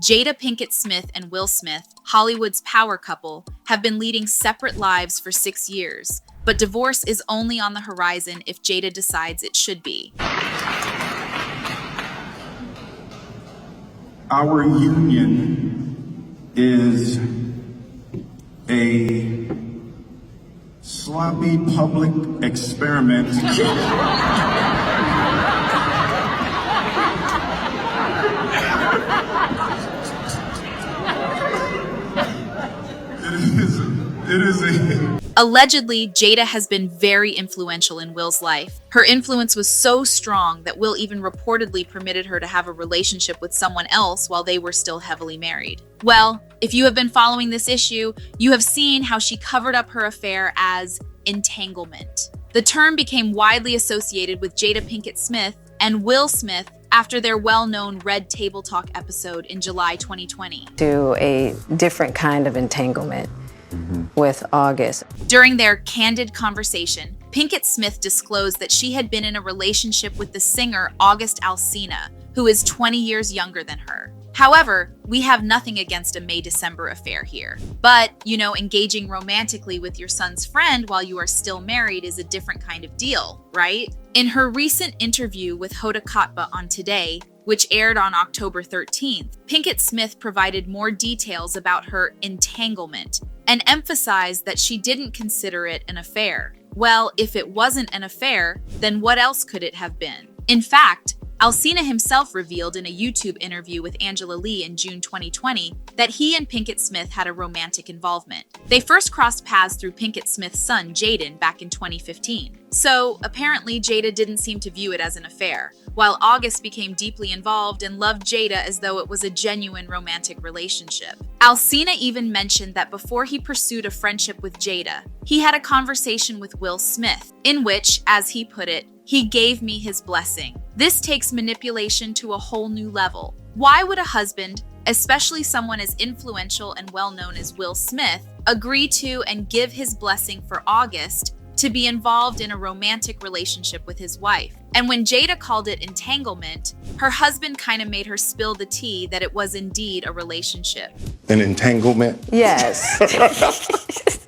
Jada Pinkett Smith and Will Smith, Hollywood's power couple, have been leading separate lives for 6 years, but divorce is only on the horizon if Jada decides it should be. Our union is a sloppy public experiment It is a... Allegedly, Jada has been very influential in Will's life. Her influence was so strong that Will even reportedly permitted her to have a relationship with someone else while they were still heavily married. Well, if you have been following this issue, you have seen how she covered up her affair as entanglement. The term became widely associated with Jada Pinkett Smith and Will Smith after their well-known Red Table Talk episode in July 2020. To a different kind of entanglement with August. During their candid conversation, Pinkett Smith disclosed that she had been in a relationship with the singer August Alsina, who is 20 years younger than her. However, we have nothing against a May-December affair here. But, engaging romantically with your son's friend while you are still married is a different kind of deal, right? In her recent interview with Hoda Kotb on Today, which aired on October 13th, Pinkett Smith provided more details about her entanglement and emphasized that she didn't consider it an affair. Well, if it wasn't an affair, then what else could it have been? In fact, Alsina himself revealed in a YouTube interview with Angela Lee in June 2020 that he and Pinkett Smith had a romantic involvement. They first crossed paths through Pinkett Smith's son, Jaden, back in 2015. So, apparently, Jada didn't seem to view it as an affair, while August became deeply involved and loved Jada as though it was a genuine romantic relationship. Alsina even mentioned that before he pursued a friendship with Jada, he had a conversation with Will Smith, in which, as he put it, he gave me his blessing. This takes manipulation to a whole new level. Why would a husband, especially someone as influential and well-known as Will Smith, agree to and give his blessing for August to be involved in a romantic relationship with his wife? And when Jada called it entanglement, her husband kind of made her spill the tea that it was indeed a relationship. An entanglement? Yes.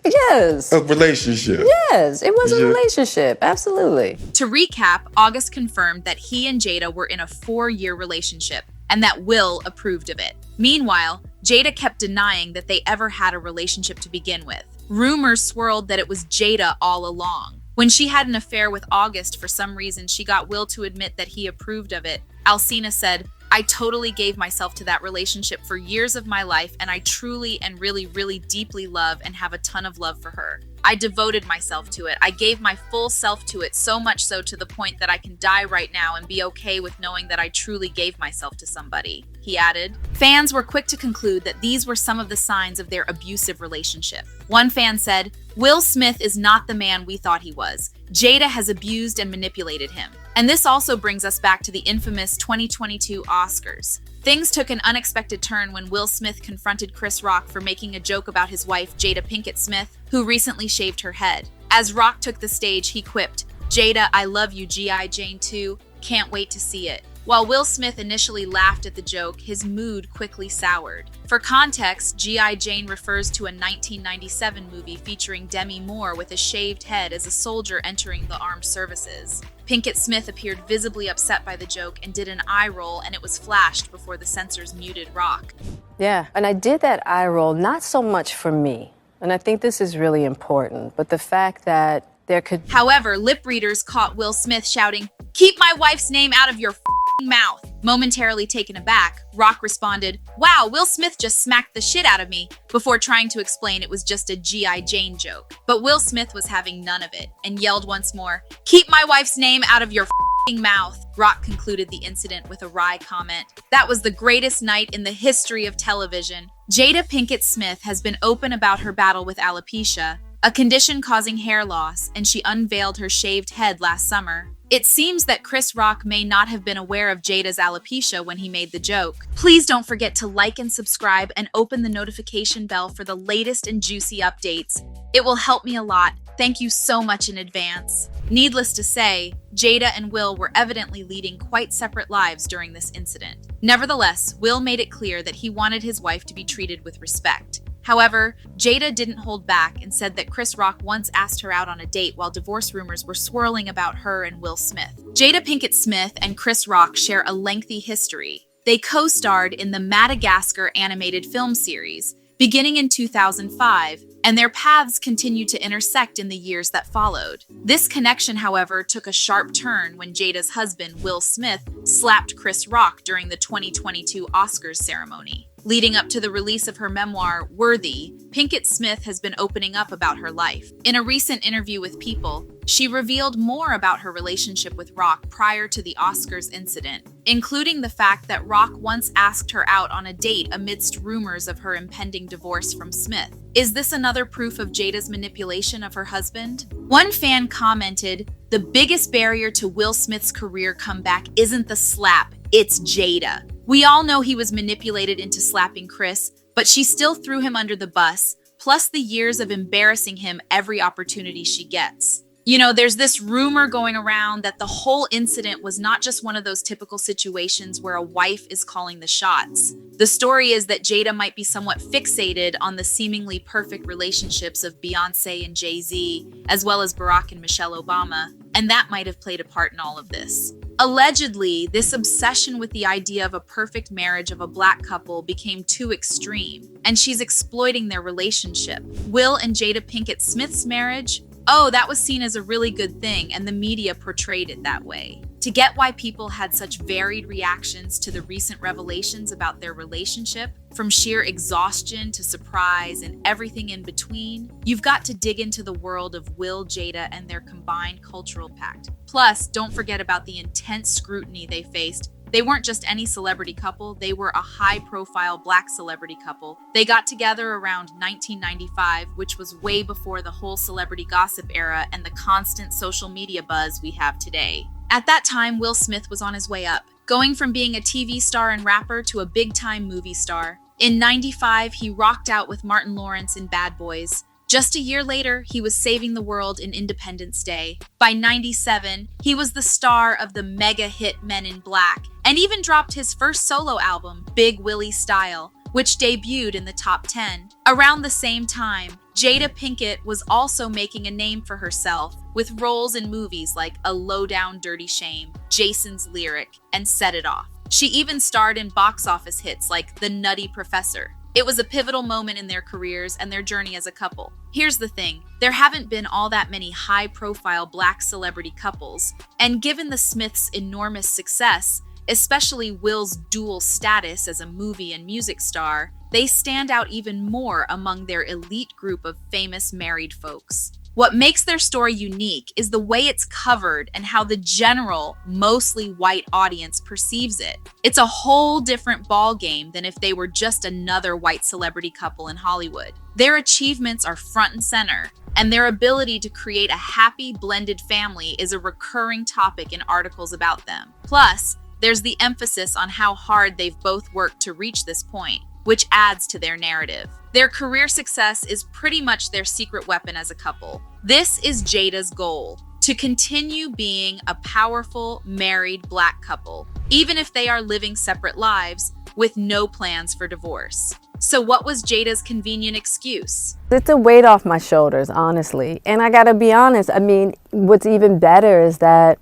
Yes. A relationship? Yes, it was a relationship. Absolutely. To recap, August confirmed that he and Jada were in a 4-year relationship and that Will approved of it. Meanwhile, Jada kept denying that they ever had a relationship to begin with. Rumors swirled that it was Jada all along. When she had an affair with August, for some reason, she got Will to admit that he approved of it. Alsina said, "I totally gave myself to that relationship for years of my life, and I truly and really, really deeply love and have a ton of love for her. I devoted myself to it. I gave my full self to it, so much so to the point that I can die right now and be okay with knowing that I truly gave myself to somebody," he added. Fans were quick to conclude that these were some of the signs of their abusive relationship. One fan said, "Will Smith is not the man we thought he was. Jada has abused and manipulated him." And this also brings us back to the infamous 2022 Oscars. Things took an unexpected turn when Will Smith confronted Chris Rock for making a joke about his wife, Jada Pinkett Smith, who recently shaved her head. As Rock took the stage, he quipped, "Jada, I love you, G.I. Jane 2. Can't wait to see it." While Will Smith initially laughed at the joke, his mood quickly soured. For context, G.I. Jane refers to a 1997 movie featuring Demi Moore with a shaved head as a soldier entering the armed services. Pinkett Smith appeared visibly upset by the joke and did an eye roll, and it was flashed before the censors muted Rock. Yeah, and I did that eye roll not so much for me, and I think this is really important, but the fact that there could... However, lip readers caught Will Smith shouting, "Keep my wife's name out of your mouth." Momentarily taken aback, Rock responded, "Wow, Will Smith just smacked the shit out of me," before trying to explain it was just a G.I. Jane joke. But Will Smith was having none of it and yelled once more, "Keep my wife's name out of your mouth." Rock concluded the incident with a wry comment, "That was the greatest night in the history of television." Jada Pinkett Smith has been open about her battle with alopecia, a condition causing hair loss, and she unveiled her shaved head last summer. It seems that Chris Rock may not have been aware of Jada's alopecia when he made the joke. Please don't forget to like and subscribe and open the notification bell for the latest and juicy updates. It will help me a lot. Thank you so much in advance. Needless to say, Jada and Will were evidently leading quite separate lives during this incident. Nevertheless, Will made it clear that he wanted his wife to be treated with respect. However, Jada didn't hold back and said that Chris Rock once asked her out on a date while divorce rumors were swirling about her and Will Smith. Jada Pinkett Smith and Chris Rock share a lengthy history. They co-starred in the Madagascar animated film series, beginning in 2005, and their paths continued to intersect in the years that followed. This connection, however, took a sharp turn when Jada's husband, Will Smith, slapped Chris Rock during the 2022 Oscars ceremony. Leading up to the release of her memoir, Worthy, Pinkett Smith has been opening up about her life. In a recent interview with People, she revealed more about her relationship with Rock prior to the Oscars incident, including the fact that Rock once asked her out on a date amidst rumors of her impending divorce from Smith. Is this another proof of Jada's manipulation of her husband? One fan commented, "The biggest barrier to Will Smith's career comeback isn't the slap, it's Jada. We all know he was manipulated into slapping Chris, but she still threw him under the bus, plus the years of embarrassing him every opportunity she gets." You know, there's this rumor going around that the whole incident was not just one of those typical situations where a wife is calling the shots. The story is that Jada might be somewhat fixated on the seemingly perfect relationships of Beyoncé and Jay-Z, as well as Barack and Michelle Obama, and that might have played a part in all of this. Allegedly, this obsession with the idea of a perfect marriage of a black couple became too extreme, and she's exploiting their relationship. Will and Jada Pinkett Smith's marriage? Oh, that was seen as a really good thing, and the media portrayed it that way. To get why people had such varied reactions to the recent revelations about their relationship, from sheer exhaustion to surprise and everything in between, you've got to dig into the world of Will, Jada, and their combined cultural pact. Plus, don't forget about the intense scrutiny they faced. They weren't just any celebrity couple, they were a high-profile black celebrity couple. They got together around 1995, which was way before the whole celebrity gossip era and the constant social media buzz we have today. At that time, Will Smith was on his way up, going from being a TV star and rapper to a big-time movie star. In '95, he rocked out with Martin Lawrence in Bad Boys. Just a year later, he was saving the world in Independence Day. By '97, he was the star of the mega hit Men in Black, and even dropped his first solo album, Big Willie Style, which debuted in the top 10. Around the same time, Jada Pinkett was also making a name for herself with roles in movies like A Lowdown Dirty Shame, Jason's Lyric, and Set It Off. She even starred in box office hits like The Nutty Professor. It was a pivotal moment in their careers and their journey as a couple. Here's the thing, there haven't been all that many high-profile black celebrity couples, and given the Smiths' enormous success, especially Will's dual status as a movie and music star, they stand out even more among their elite group of famous married folks. What makes their story unique is the way it's covered and how the general, mostly white audience perceives it. It's a whole different ballgame than if they were just another white celebrity couple in Hollywood. Their achievements are front and center, and their ability to create a happy, blended family is a recurring topic in articles about them. Plus, there's the emphasis on how hard they've both worked to reach this point, which adds to their narrative. Their career success is pretty much their secret weapon as a couple. This is Jada's goal, to continue being a powerful, married black couple, even if they are living separate lives with no plans for divorce. So what was Jada's convenient excuse? It's a weight off my shoulders, honestly. And I gotta be honest, I mean, what's even better is that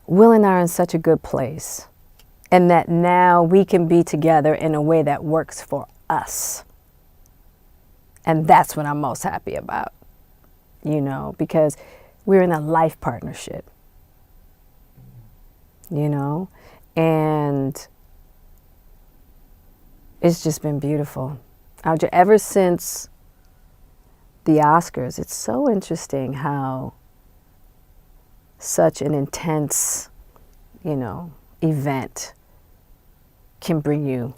Will and I are in such a good place, and that now we can be together in a way that works for us. And that's what I'm most happy about, you know, because we're in a life partnership, you know, and it's just been beautiful. Ever since the Oscars, it's so interesting how such an intense, you know, event can bring you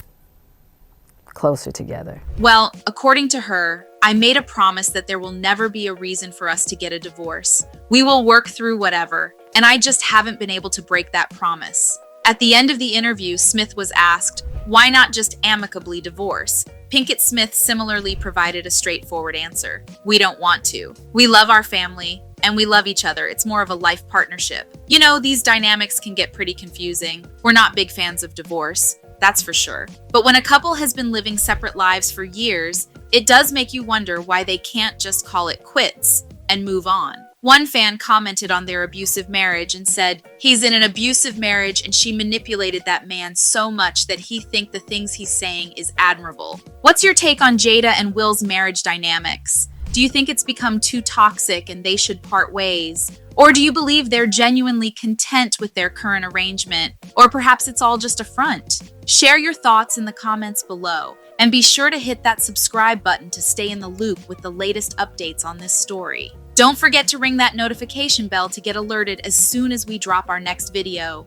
closer together. Well, according to her, I made a promise that there will never be a reason for us to get a divorce. We will work through whatever. and I just haven't been able to break that promise. At the end of the interview, Smith was asked, why not just amicably divorce? Pinkett Smith similarly provided a straightforward answer. We don't want to. We love our family, and we love each other. It's more of a life partnership. You know, these dynamics can get pretty confusing. We're not big fans of divorce, that's for sure. But when a couple has been living separate lives for years, it does make you wonder why they can't just call it quits and move on. One fan commented on their abusive marriage and said, he's in an abusive marriage and she manipulated that man so much that he think the things he's saying is admirable. What's your take on Jada and Will's marriage dynamics? Do you think it's become too toxic and they should part ways? Or do you believe they're genuinely content with their current arrangement? Or perhaps it's all just a front? Share your thoughts in the comments below. And be sure to hit that subscribe button to stay in the loop with the latest updates on this story. Don't forget to ring that notification bell to get alerted as soon as we drop our next video.